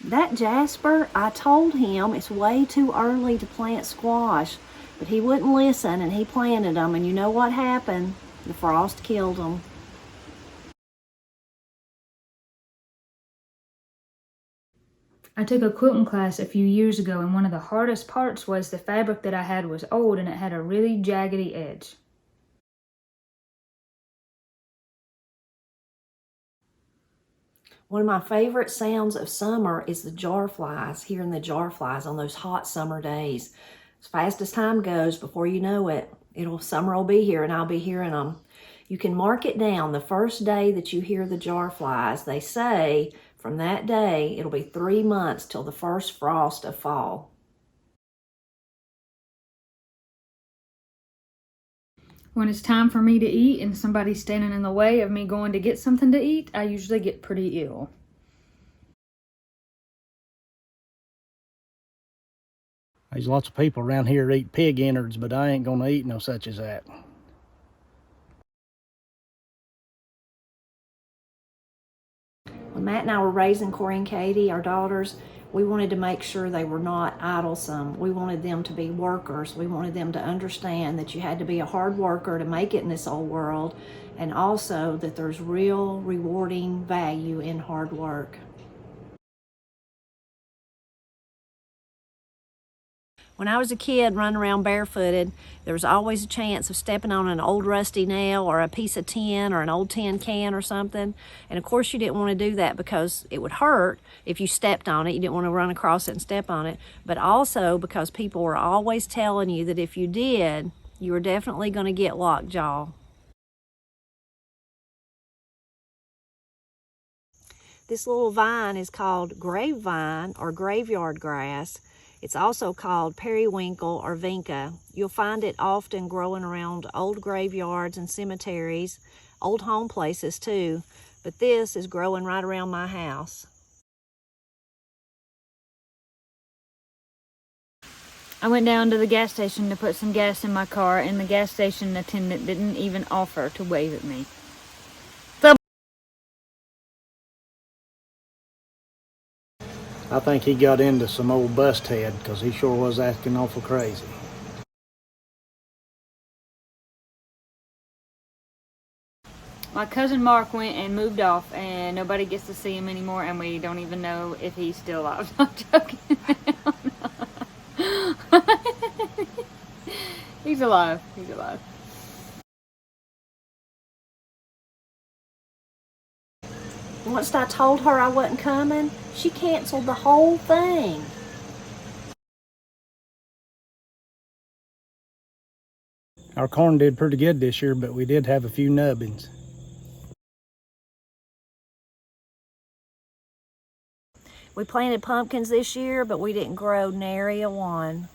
That Jasper, I told him it's way too early to plant squash, but he wouldn't listen and he planted them, and you know what happened? The frost killed them. I took a quilting class a few years ago, and one of the hardest parts was the fabric that I had was old and it had a really jaggedy edge. One of my favorite sounds of summer is the jar flies, hearing the jar flies on those hot summer days. As fast as time goes, before you know it, summer will be here and I'll be hearing them. You can mark it down the first day that you hear the jar flies. They say from that day, it'll be 3 months till the first frost of fall. When it's time for me to eat and somebody's standing in the way of me going to get something to eat, I usually get pretty ill. There's lots of people around here that eat pig innards, but I ain't gonna eat no such as that. When Matt and I were raising Corey and Katie, our daughters, we wanted to make sure they were not idlesome. We wanted them to be workers. We wanted them to understand that you had to be a hard worker to make it in this old world, and also that there's real rewarding value in hard work. When I was a kid running around barefooted, there was always a chance of stepping on an old rusty nail or a piece of tin or an old tin can or something. And of course you didn't want to do that because it would hurt if you stepped on it. You didn't want to run across it and step on it. But also because people were always telling you that if you did, you were definitely going to get lockjaw. This little vine is called grapevine or graveyard grass. It's also called periwinkle or vinca. You'll find it often growing around old graveyards and cemeteries, old home places too, but this is growing right around my house. I went down to the gas station to put some gas in my car, and the gas station attendant didn't even offer to wave at me. I think he got into some old bust head because he sure was acting awful crazy. My cousin Mark went and moved off, and nobody gets to see him anymore, and we don't even know if he's still alive. I'm joking. He's alive. He's alive. Once I told her I wasn't coming, she canceled the whole thing. Our corn did pretty good this year, but we did have a few nubbins. We planted pumpkins this year, but we didn't grow nary a one.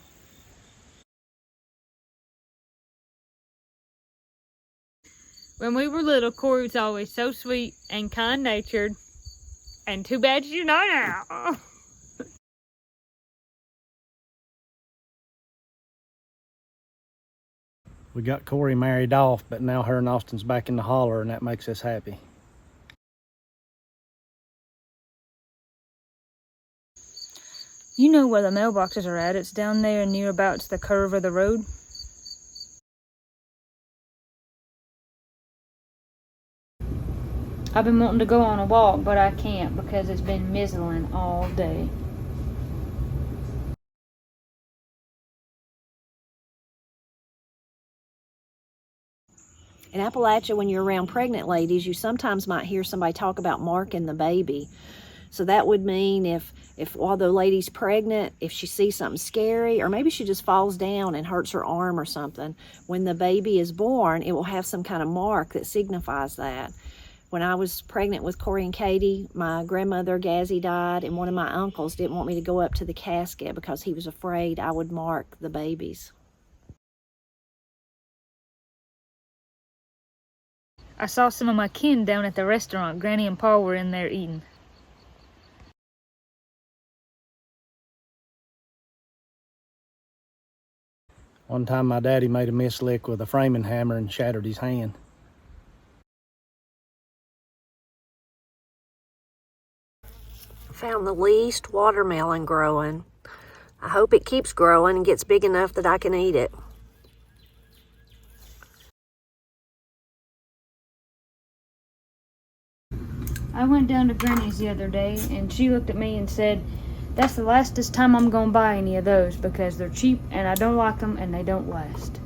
When we were little, Corey was always so sweet and kind-natured, and too bad she's not now. We got Corey married off, but now her and Austin's back in the holler, and that makes us happy. You know where the mailboxes are at. It's down there near about the curve of the road. I've been wanting to go on a walk, but I can't because it's been mizzling all day. In Appalachia, when you're around pregnant ladies, you sometimes might hear somebody talk about marking the baby. So that would mean if while the lady's pregnant, if she sees something scary, or maybe she just falls down and hurts her arm or something, when the baby is born, it will have some kind of mark that signifies that. When I was pregnant with Corey and Katie, my grandmother, Gazzy, died, and one of my uncles didn't want me to go up to the casket because he was afraid I would mark the babies. I saw some of my kin down at the restaurant. Granny and Pa were in there eating. One time my daddy made a mislick with a framing hammer and shattered his hand. Found the least watermelon growing. I hope it keeps growing and gets big enough that I can eat it. I went down to Granny's the other day and she looked at me and said, "That's the lastest time I'm gonna buy any of those because they're cheap and I don't like them and they don't last."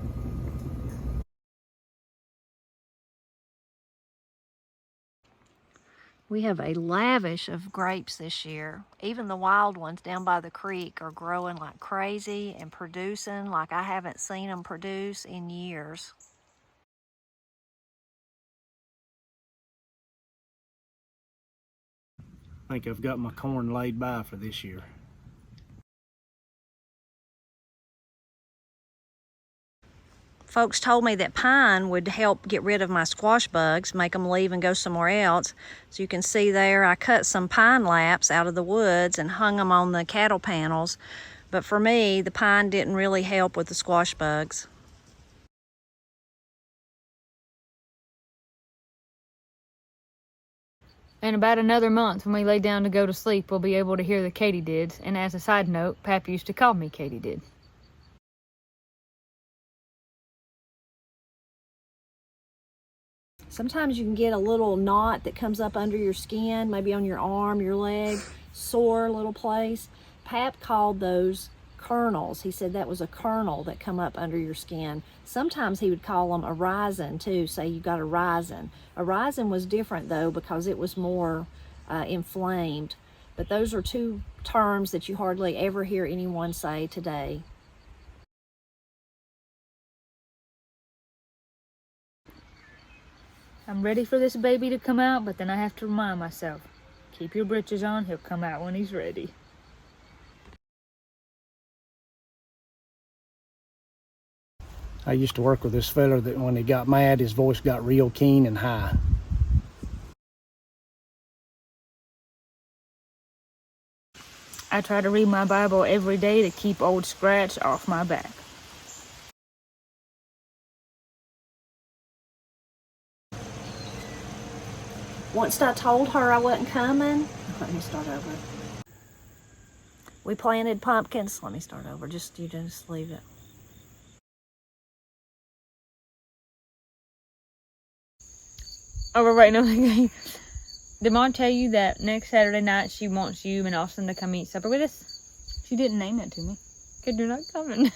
We have a lavish of grapes this year. Even the wild ones down by the creek are growing like crazy and producing like I haven't seen them produce in years. I think I've got my corn laid by for this year. Folks told me that pine would help get rid of my squash bugs, make them leave and go somewhere else. So you can see there, I cut some pine laps out of the woods and hung them on the cattle panels. But for me, the pine didn't really help with the squash bugs. In about another month, when we lay down to go to sleep, we'll be able to hear the katydids. And as a side note, Pap used to call me katydid. Sometimes you can get a little knot that comes up under your skin, maybe on your arm, your leg, sore little place. Pap called those kernels. He said that was a kernel that come up under your skin. Sometimes he would call them a rhizin too, say you got a rhizin. A rhizin was different though because it was more inflamed. But those are two terms that you hardly ever hear anyone say today. I'm ready for this baby to come out, but then I have to remind myself, keep your britches on, he'll come out when he's ready. I used to work with this fella that when he got mad, his voice got real keen and high. I try to read my Bible every day to keep old Scratch off my back. Once I told her I wasn't coming, let me start over. We planted pumpkins. Let me start over. You just leave it. Oh, right, no. Did Mom tell you that next Saturday night she wants you and Austin to come eat supper with us? She didn't name it to me. 'Cause you're not coming.